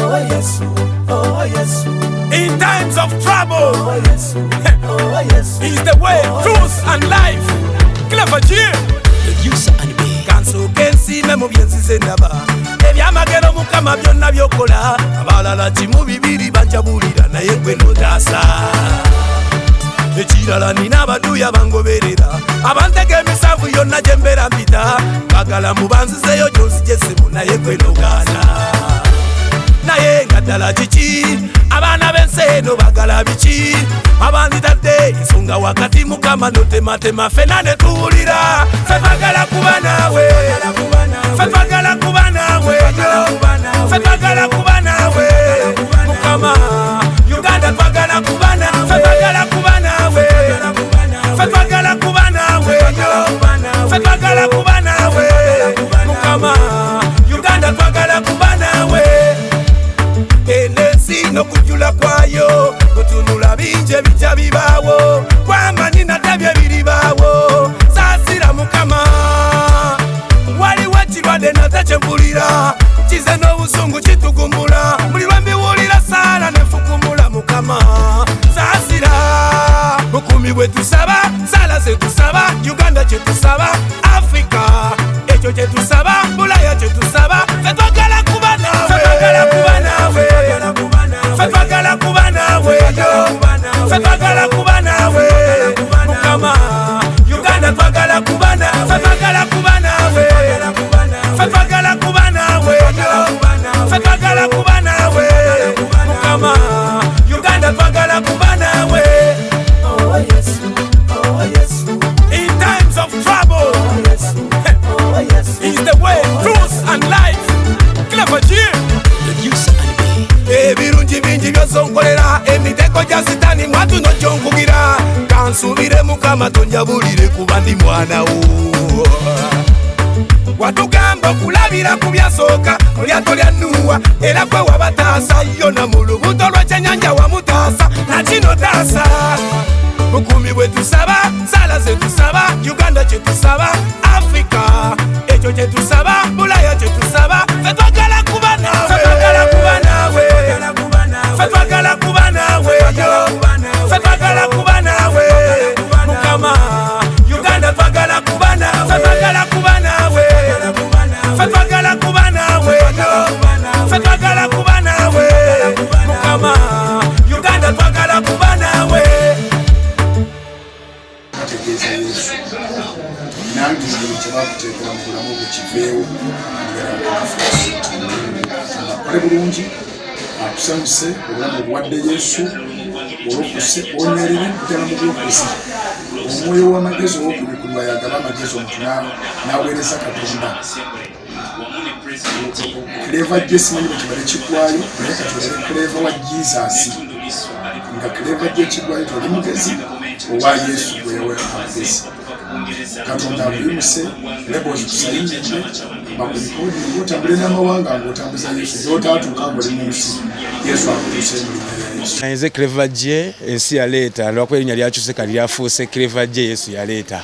Oh yes, oh yes. In times of trouble, Oh yes, oh yes. He's the way, truth and life. Clever G. Producer and me. Kanso kensi memu byenzize ndaba. Ebyamagero mukama byonna byokola. Abalala kimu bibiri banjabulira naye gwe notasa. Ekirala nina abaduya bangoberera. Abantege emisanvu yonna gye mbeera mpita. Bagala mubanzizeyo gy'onzijesimu naye gwe nogaana. Naye nga ddala kiki abaana b'ensi eno bagala biki abanditadde ensonga wakati mukama notematema fena ne tuwulira ffe twagala kuba naawe ffe twagala kuba naawe ffe twagala kuba naawe mukama Uganda twagala kuba naawe ffe twagala kuba naawe ffe twagala kuba naawe ffe twagala kuba naawe mukama Uganda twagala kuba naawe enesi n'okujjula kwayo kutunula bingi ebijja bibaawo kwamanyi naddabye biribaawo saasira mukama waliwo ekirwadde nate kyempulira kize n'obusungu kitugumula buli lwe mbiwulira saala nefukumula mukama saasira bukumi bwe tusaba saala ze tusaba Uganda kye tusaba Afrika ekyo kye tusaba Bulaya kye tusaba ffe twagala kuba naawe ffe twagala kuba naawe ffe twagala kuba naawe ffe twagala kuba naawe mukama Uganda twagala kuba naawe ffe twagala kuba naawe ffe twagala kuba naawe ffe twagala kuba naawe mukama Uganda twagala kuba naawe. Oh yes, oh yes. In times of trouble, Oh yes, oh yes. He's the way, truth and life. Clever G. Producer and me. Ebirungi bingi by'osonkolera emitego gya sitani mwatu n'ogyonkugira kansubire mukama tonjabulire kuba ndi mwana wo watugamba okulabira ku byasooka mu lyato lya Nuuwa era gwe wabataasa yona mu lubuto lw'ekyennyanja wamutaasa na kino taasa bukumi bwe tusaba saala ze tusaba Uganda kye tusaba Afrika ekyo kye tusaba Bulaya kye tusaba ffe twagala kuba naawe ffe twagala kuba naawe ffe twagala kuba naawe ffe twagala kuba naawe mukama Uganda twagala kuba naawe ffe twagala kuba naawe ffe twagala kuba naawe ffe twagala kuba naawe mukama Uganda twagala kuba naawe. Ategeeza Yesu nange buli kye bakuteekera mu bulamu bwe kiveewo akole bulungi akusanyuse obulamu obuwadde Yesu olwokuse onywerere ddala mu byokozi omwoyo w'amagezi ow'okubikulwa yagaba amagezi omuntu n'aweereza Katonda Clever J simanyi bwe kibale kiggwayo naye katolere Clever wa Jesus nga Clever J kiggwayo toli mugezi owa Yesu gwe yaweera amagezi Katonda abuyimuse lebozi kusayinjidde bakulikodi ng'otambule n'amawanga ng'otambuza Yesu gy'otaatuuka ng'oli mu nsi Yesu akutuuse mu Yesu. Nze Clever J ensi yaleeta lwakuba erinnya lyakyuseka lyafuuse Clever J Yesu yaleeta.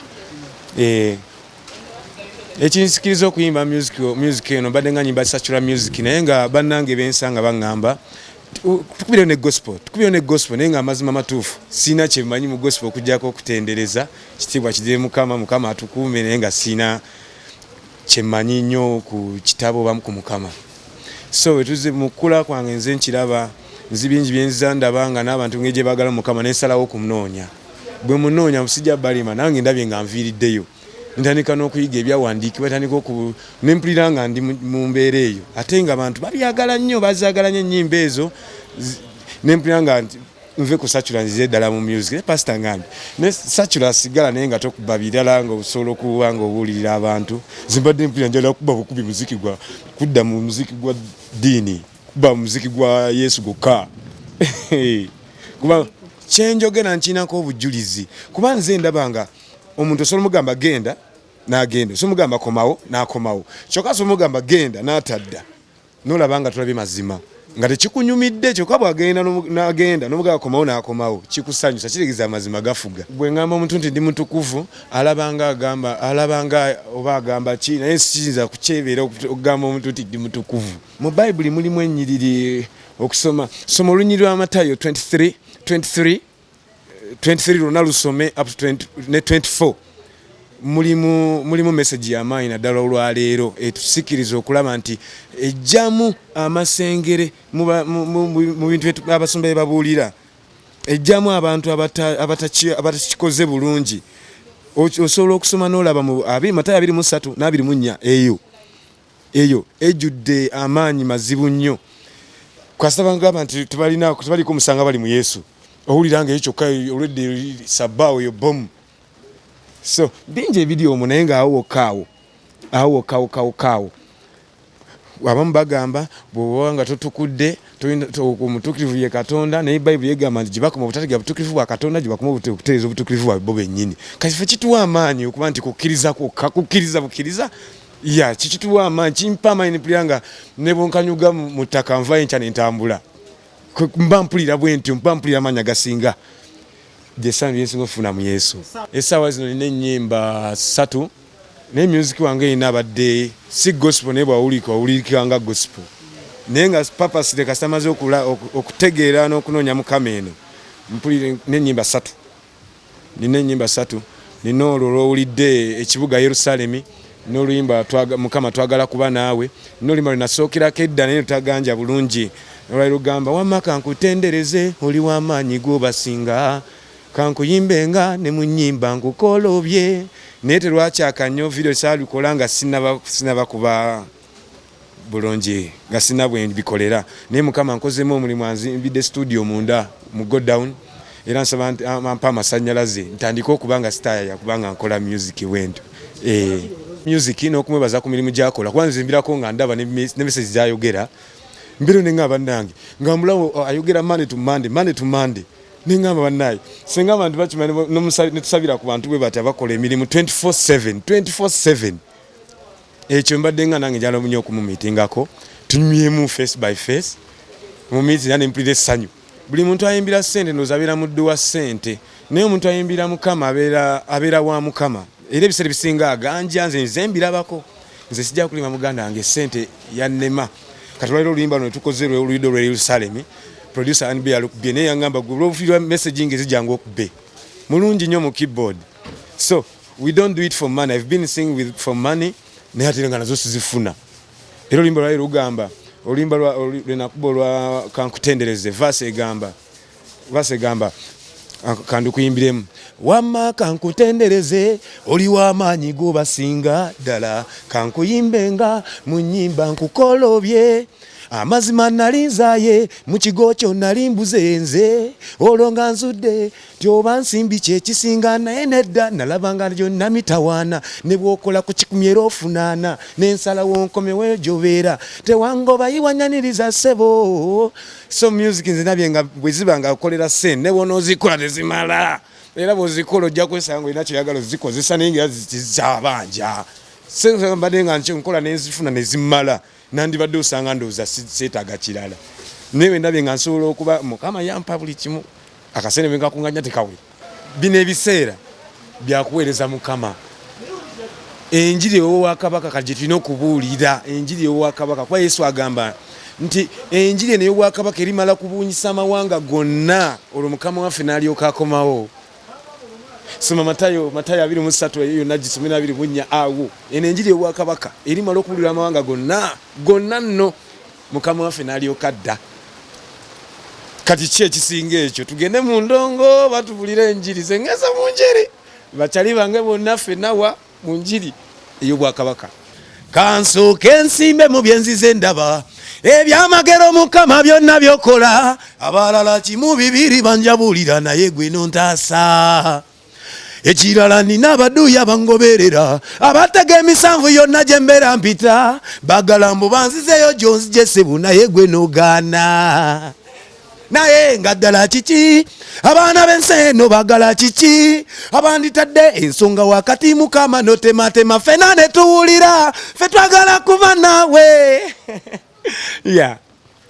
Ekinsikiriza okuyimba music eno mbadde nga nyimba secular music naye nga bannange b'ensi nga baŋŋamba tukubire ne gospel naye nga amazima matuufu siina kye mmanyi mu gospel okuggyako okutendereza kitiibwa kidire mukama atukuume naye nga siina kye mmanyi nnyo ku kitabo oba ku mukama. So wetuze mu kkula kwange nze nkiraba nzi bingi byenziza ndaba nga n'abantu ngeri gye baagala mukama nensalawo okumunoonya bwe munoonya musijja balima nange ndabye nga nviiriddeyo ntandika n'okuyiga ebyawandiikibwa tandika nempulira nga ndi mu mbeera eyo ate nga abantu babyagala nnyo bazaagala nnyo ennyimba ezo nempulira nga nve ku sacula nzize ddala mu music ne pastor ngambi ne sacula sigala naye nga tokuba birala nga osobola okuba nga obuulirira abantu zimbadde mpulira njala kuba bukubi muziki gwa kudda mu muziki gwa ddiini kuba muziki gwa Yesu gokka kuba kyenjogera nkinako obujulizi kuba nze ndabanga omuntu osobola mugamba genda n'agenda so mugamba komawo n'akomawo kyokka so mugamba genda n'atadda n'olabanga tulabye mazima nga tekikunyumidde kyokka bw'agenda n'agenda n'omugaa akomawo n'akomawo kikusanyusa kitegeeza amazima gafuga. Bwe ngamba omuntu nti ndi mutukuvu alabanga oba agamba ki naye sikiyinza kukyebeera okugamba omuntu nti ndi mutukuvu. Mu Bayibuli mulimu ennyiriri okusoma soma olunyiriri lwa Matayo 23 lwonna lusome up to 24 mulimu message y'amaanyi naddala olwaleero etusikiriza okulaba nti ejjamu amasengere mu bintu abasumba bye babuulira, ejjamu abantu abatakikoze bulungi. Osobola okusoma n'olaba mu Matayo 23 n'24 eyo ejjudde amaanyi mazibu nnyo. Kwasaba ngamba nti tebaliko musanga bali mu Yesu. Owulira nga ekyo kyokka olwedde sabbaawo yo bomu. So bingi ebidiyo omwo naye nga awo kawo abamu bagamba bw'oba nga totukudde omutuukirivu ye Katonda, naye Bayibuli yegamba nti gibakoma obutategeera butuukirivu bwa Katonda gibakoma okutereeza obutuukirivu bwabwe bo bennyini. Kati ffe kituwa amaanyi okuba nti kukkiriza bukkiriza kikituwa amaanyi, kimpa amaanyi mpulira nga ne bwonkanyuga mu ttaka nvayo enkya ne ntambula. Mba mpulira bwe ntyo, mba mpulira amaanyi agasinga gyesanyu yensinga okufuna mu Yesu. Essaawa zino nina ennyimba 3 naye music wange erina abadde si gospel naye bwawulikika nga gospel, naye nga purpose kasita maze okutegeera n'okunoonya mukama eno mpulira n'ennyimba 3. Nina ennyimba 3. Nina olwo lw'owulidde ekibuga Yerusalemi, n'oluyimba Mukama twagala kuba naawe, n'oluyimba lunasookerako edda naye lutaganja bulungi olwali lugamba wamma kankutendereze oli w'amaanyi g'obasinga, kankuyimbenga ne mu nnyimba nkukolobye. Naye terwakyaka nnyo video saalikola nga sinaba kuba bulungi, nga sina bwe bikolera, naye Mukama nkozemu omulimu anzimbidde studio munda mu go down, era nsaba ampa amasannyalaze ntandika okuba nga sitaaya kubanga nkola music wendo. Music n'okumwebaza ku mirimu gy'akola kuba nzimbirako nga ndaba ne message z'ayogera mbiro ne ngamba bannange nga mulawo ayogera Monday to Monday nengamba bannaye senga abantu bakimanye netusabira ku bantu bwe bati abakola emirimu 24/7 ekyo mbadde nga nange njala munyo okumumitingako tunywemu face by face mu meeting nane mpulire essanyu. Buli muntu ayimbira ssente nozabira muddu wa ssente, naye omuntu ayimbira Mukama abeera wa Mukama. Era ebiseera bisinga aganja nze mbirabako, nze sijja kulima muganda wange ssente yannema. Kati olwaliro oluyimba luno tukoze oluyimba lwa Yerusalemi, producer Anbi alukubye naye yangamba gulofirwa messaging ezijanga okubbe mulungi nnyo mu keyboard. So we don't do it for money. I've been singing for money naye ate nga nazo sizifuna. Era oluyimba lwali lugamba oluyimba lwenakuba lwa kankutendereze verse egamba kandukuyimbiremu wamma kankutendereze oli w'amaanyi g'obasinga ddala, kankuyimbenga mu nnyimba nkukolobye, amazima nalinzaye mu kigo kyo nali mbuze nze, olwo nga nzudde tyoba nsimbi kyekisinga, naye nedda nalabanga gyonna mitawaana, ne bw'okola ku kikumi era ofunaana, n'ensalawo nkomewo gyobeera tewangoba yiwanyaniriza ssebo. So music nze nabye nga bwe ziba nga akolera ssente ne bw'onoozikola tezimala, era bw'ozikola ojja kwesanga olina kyeyagala ozikozesa naye nga zizabanja. Mbadde nga nkola nenzifuna ne zimmala, nandibadde osanga ndowooza seetaaga kirala. Naye ndabye nga nsobola okuba Mukama yampa buli kimu, akasente bwe nkakunganya tekawe. Bino ebiseera byakuweereza Mukama. Enjiri ey'Obwakabaka kati gye tulina okubuulira, enjiri ey'Obwakabaka. Kuba Yesu agamba nti enjiri eno ey'Obwakabaka erimala kubuunyisa amawanga gonna, olwo Mukama waffe n'alyoka akomawo. Soma Matayo 23 eyo yonna gisome na 24 awo. Eno enjiri y'Obwakabaka erimala okubuulira amawanga gonna nno, Mukama waffe n'alyoka dda. Kati ki ekisinga ekyo? Tugende mu ndongo batubulire enjiri, zengeza mu njiri bakyali bange bonna ffenna mu njiri ey'Obwakabaka. Kansooke ensimbe mu byenzize ndaba, ebyamagero Mukama byonna byokola, abalala kimu bibiri banjabulira naye gwe nontaasa. Ekirala nina abaduuya bangoberera, abatega emisanvu yonna gye mbeera mpita, bagala mbu banzizeyo gyonzije ssebo naye gwe nogaana. Naye nga ddala kiki abaana b'ensi eno bagala kiki abanditadde ensonga wakati Mukama notematema ffenna ne tuwulira ffe twagala kuba naawe. Yeah.